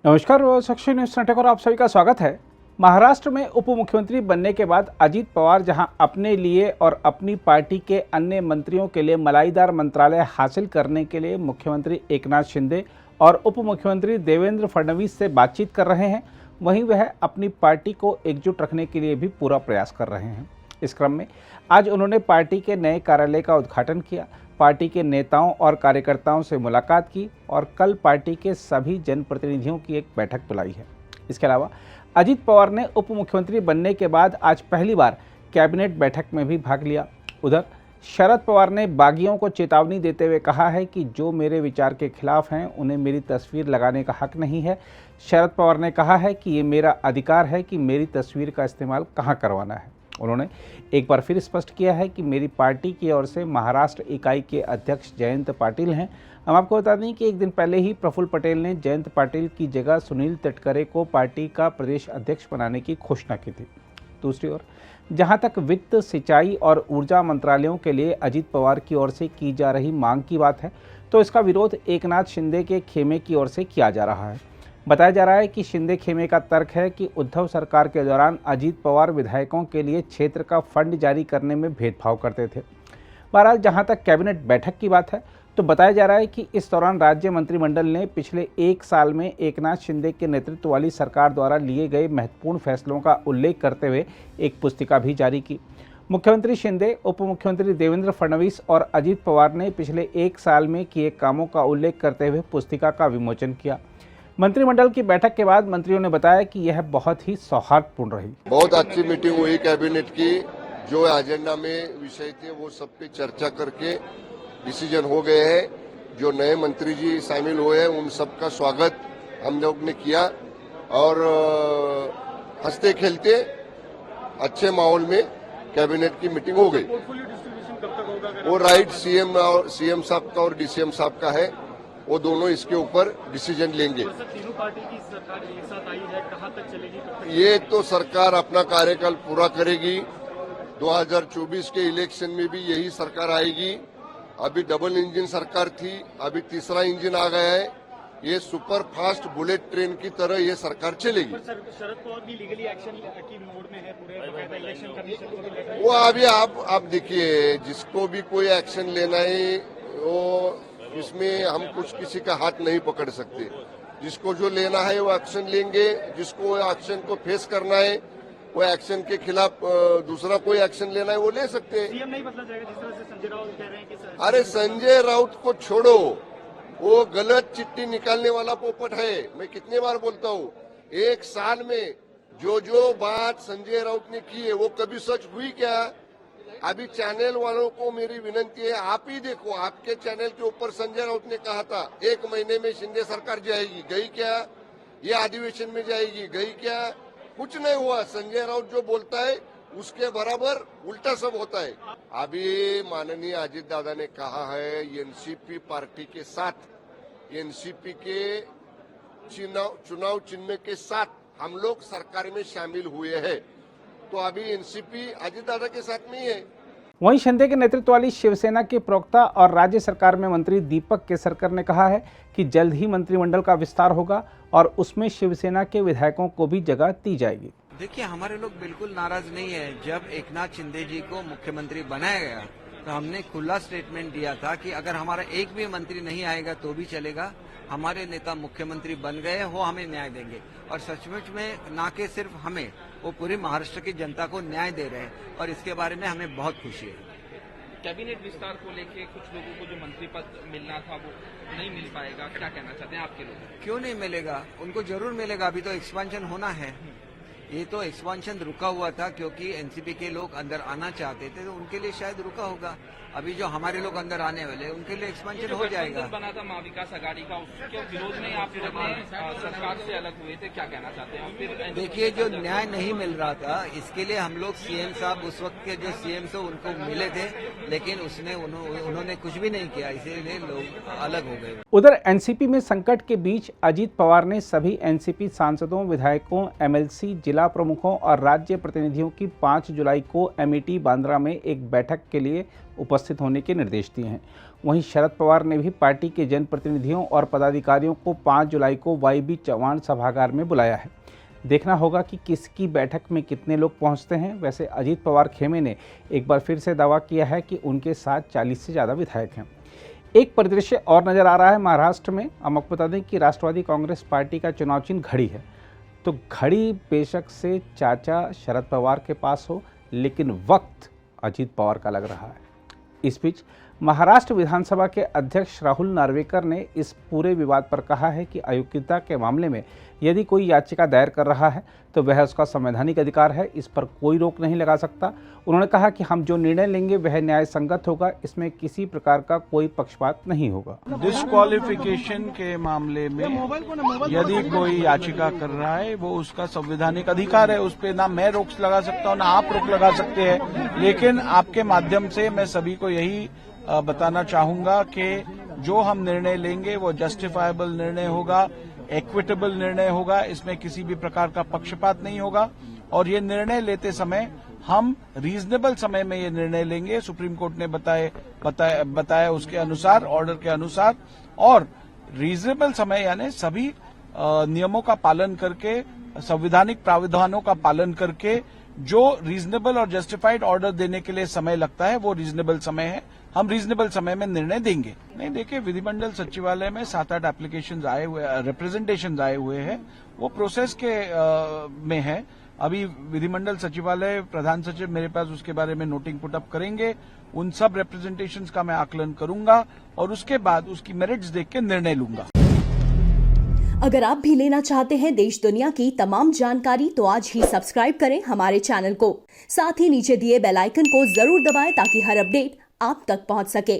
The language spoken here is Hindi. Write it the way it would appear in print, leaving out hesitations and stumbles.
नमस्कार, साक्षी न्यूज नेटवर्क और आप सभी का स्वागत है। महाराष्ट्र में उप मुख्यमंत्री बनने के बाद अजीत पवार जहां अपने लिए और अपनी पार्टी के अन्य मंत्रियों के लिए मलाईदार मंत्रालय हासिल करने के लिए मुख्यमंत्री एकनाथ शिंदे और उप मुख्यमंत्री देवेंद्र फडणवीस से बातचीत कर रहे हैं, वहीं वह अपनी पार्टी को एकजुट रखने के लिए भी पूरा प्रयास कर रहे हैं। इस क्रम में आज उन्होंने पार्टी के नए कार्यालय का उद्घाटन किया, पार्टी के नेताओं और कार्यकर्ताओं से मुलाकात की और कल पार्टी के सभी जनप्रतिनिधियों की एक बैठक बुलाई है। इसके अलावा अजीत पवार ने उप मुख्यमंत्री बनने के बाद आज पहली बार कैबिनेट बैठक में भी भाग लिया। उधर शरद पवार ने बागियों को चेतावनी देते हुए कहा है कि जो मेरे विचार के खिलाफ हैं उन्हें मेरी तस्वीर लगाने का हक नहीं है। शरद पवार ने कहा है कि ये मेरा अधिकार है कि मेरी तस्वीर का इस्तेमाल कहाँ करवाना है। उन्होंने एक बार फिर स्पष्ट किया है कि मेरी पार्टी की ओर से महाराष्ट्र इकाई के अध्यक्ष जयंत पाटिल हैं। हम आपको बता दें कि एक दिन पहले ही प्रफुल्ल पटेल ने जयंत पाटिल की जगह सुनील तटकरे को पार्टी का प्रदेश अध्यक्ष बनाने की घोषणा की थी। दूसरी ओर जहां तक वित्त, सिंचाई और ऊर्जा मंत्रालयों के लिए अजीत पवार की ओर से की जा रही मांग की बात है, तो इसका विरोध एकनाथ शिंदे के खेमे की ओर से किया जा रहा है। बताया जा रहा है कि शिंदे खेमे का तर्क है कि उद्धव सरकार के दौरान अजीत पवार विधायकों के लिए क्षेत्र का फंड जारी करने में भेदभाव करते थे। बहरहाल जहां तक कैबिनेट बैठक की बात है, तो बताया जा रहा है कि इस दौरान राज्य मंत्रिमंडल ने पिछले एक साल में एकनाथ शिंदे के नेतृत्व वाली सरकार द्वारा लिए गए महत्वपूर्ण फैसलों का उल्लेख करते हुए एक पुस्तिका भी जारी की। मुख्यमंत्री शिंदे, उप मुख्यमंत्री देवेंद्र फडणवीस और अजीत पवार ने पिछले एक साल में किए कामों का उल्लेख करते हुए पुस्तिका का विमोचन किया। मंत्रिमंडल की बैठक के बाद मंत्रियों ने बताया कि यह बहुत ही सौहार्दपूर्ण रही। बहुत अच्छी मीटिंग हुई कैबिनेट की। जो एजेंडा में विषय थे वो सब पे चर्चा करके डिसीजन हो गए हैं। जो नए मंत्री जी शामिल हुए हैं उन सबका स्वागत हम लोग ने किया और हंसते खेलते अच्छे माहौल में कैबिनेट की मीटिंग हो गई। वो राइट सीएम साहब का और डीसीएम साहब का है, वो दोनों इसके ऊपर डिसीजन लेंगे। तीनों पार्टी की सरकार एक साथ आई है, कहां तक चलेगी? ये तो सरकार अपना कार्यकाल पूरा करेगी। 2024 के इलेक्शन में भी यही सरकार आएगी। अभी डबल इंजन सरकार थी, अभी तीसरा इंजन आ गया है। ये सुपर फास्ट बुलेट ट्रेन की तरह ये सरकार चलेगी। शरद पवार भी लीगली एक्शन की मोड में है, पूरे इलेक्शन कमीशन वो अभी आप देखिए, जिसको भी कोई एक्शन लेना है वो इसमें हम कुछ किसी का हाथ नहीं पकड़ सकते। जिसको जो लेना है वो एक्शन लेंगे, जिसको एक्शन को फेस करना है वो एक्शन के खिलाफ दूसरा कोई एक्शन लेना है वो ले सकते हैं। सीएम नहीं बदला जाएगा जिस तरह से संजय राउत कह रहे हैं कि अरे संजय राउत को छोड़ो, वो गलत चिट्ठी निकालने वाला पोपट है। मैं कितने बार बोलता हूँ, एक साल में जो बात संजय राउत ने की है वो कभी सच हुई क्या? अभी चैनल वालों को मेरी विनती है, आप ही देखो, आपके चैनल के ऊपर संजय राउत ने कहा था 1 महीने में शिंदे सरकार जाएगी, गई क्या? ये अधिवेशन में जाएगी, गई क्या? कुछ नहीं हुआ। संजय राउत जो बोलता है उसके बराबर उल्टा सब होता है। अभी माननीय अजीत दादा ने कहा है एनसीपी पार्टी के साथ, एनसीपी के चुनाव चिन्ह के साथ हम लोग सरकार में शामिल हुए हैं। तो अभी एनसीपी अजीत दादा के साथ नहीं है। वहीं शिंदे के नेतृत्व वाली शिवसेना के प्रवक्ता और राज्य सरकार में मंत्री दीपक केसरकर ने कहा है कि जल्द ही मंत्रिमंडल का विस्तार होगा और उसमें शिवसेना के विधायकों को भी जगह दी जाएगी। देखिए, हमारे लोग बिल्कुल नाराज नहीं है। जब एकनाथ शिंदे जी को मुख्यमंत्री बनाया गया तो हमने खुला स्टेटमेंट दिया था कि अगर हमारा एक भी मंत्री नहीं आएगा तो भी चलेगा, हमारे नेता मुख्यमंत्री बन गए, वो हमें न्याय देंगे। और सचमुच में ना कि सिर्फ हमें, वो पूरी महाराष्ट्र की जनता को न्याय दे रहे हैं और इसके बारे में हमें बहुत खुशी है। कैबिनेट विस्तार को लेके कुछ लोगों को जो मंत्री पद मिलना था वो नहीं मिल पाएगा, क्या कहना चाहते हैं आपके लोग? क्यों नहीं मिलेगा? उनको जरूर मिलेगा। अभी तो एक्सपेंशन होना है। ये तो एक्सपेंशन रुका हुआ था क्योंकि एनसीपी के लोग अंदर आना चाहते थे, तो उनके लिए शायद रुका होगा। अभी जो हमारे लोग अंदर आने वाले उनके लिए एक्सपेंशन हो जाएगा। बना था महाविकास आघाड़ी का, उसके विरोध में आप सरकार से अलग हुए थे, क्या कहना चाहते हैं? फिर देखिए, जो न्याय नहीं मिल रहा था इसके लिए हम लोग सीएम साहब, उस वक्त के जो सीएम थे उनको मिले थे, लेकिन उन्होंने कुछ भी नहीं किया, इसीलिए लोग अलग हो गए। उधर एनसीपी में संकट के बीच अजीत पवार ने सभी एनसीपी सांसदों, विधायकों, एमएलसी, जिला प्रमुखों और राज्य प्रतिनिधियों की 5 जुलाई को एमईटी बांद्रा में एक बैठक के लिए उपस्थित होने के निर्देश दिए हैं। वहीं शरद पवार ने भी पार्टी के जनप्रतिनिधियों और पदाधिकारियों को 5 जुलाई को वाईबी चौहान सभागार में बुलाया है। देखना होगा कि किसकी बैठक में कितने लोग पहुंचते हैं। वैसे अजीत पवार खेमे ने एक बार फिर से दावा किया है कि उनके साथ 40 से ज़्यादा विधायक हैं। एक परिदृश्य और नज़र आ रहा है महाराष्ट्र में। हम आपको बता दें कि राष्ट्रवादी कांग्रेस पार्टी का चुनाव चिन्ह घड़ी है। तो घड़ी बेशक से चाचा शरद पवार के पास हो, लेकिन वक्त अजीत पवार का लग रहा है। इस बीच महाराष्ट्र विधानसभा के अध्यक्ष राहुल नार्वेकर ने इस पूरे विवाद पर कहा है कि अयोग्यता के मामले में यदि कोई याचिका दायर कर रहा है तो वह उसका संवैधानिक अधिकार है, इस पर कोई रोक नहीं लगा सकता। उन्होंने कहा कि हम जो निर्णय लेंगे वह न्याय संगत होगा, इसमें किसी प्रकार का कोई पक्षपात नहीं होगा। डिस्क्वालिफिकेशन के मामले में यदि कोई याचिका कर रहा है वो उसका संवैधानिक अधिकार है, उस पर ना मैं रोक लगा सकता हूँ ना आप रोक लगा सकते हैं। लेकिन आपके माध्यम से मैं सभी को यही बताना चाहूंगा कि जो हम निर्णय लेंगे वो जस्टिफाइबल निर्णय होगा, इक्विटेबल निर्णय होगा, इसमें किसी भी प्रकार का पक्षपात नहीं होगा। और ये निर्णय लेते समय हम रीजनेबल समय में ये निर्णय लेंगे, सुप्रीम कोर्ट ने बताया उसके अनुसार, ऑर्डर के अनुसार, और रीजनेबल समय यानी सभी नियमों का पालन करके, संवैधानिक प्रावधानों का पालन करके जो रीजनेबल और जस्टिफाइड ऑर्डर देने के लिए समय लगता है वो रीजनेबल समय है। हम रीजनेबल समय में निर्णय देंगे। नहीं, देखिए, विधिमंडल सचिवालय में 7-8 एप्लीकेशंस आए हुए, रिप्रेजेंटेशंस आए हुए हैं, वो प्रोसेस के में है। अभी विधिमंडल सचिवालय प्रधान सचिव मेरे पास उसके बारे में नोटिंग पुटअप करेंगे। उन सब रिप्रेजेंटेशंस का मैं आकलन करूंगा और उसके बाद उसकी मेरिट्स देख के निर्णय लूंगा। अगर आप भी लेना चाहते हैं देश दुनिया की तमाम जानकारी तो आज ही सब्सक्राइब करें हमारे चैनल को। साथ ही नीचे दिए बेल आइकन को जरूर दबाएं ताकि हर अपडेट आप तक पहुंच सके।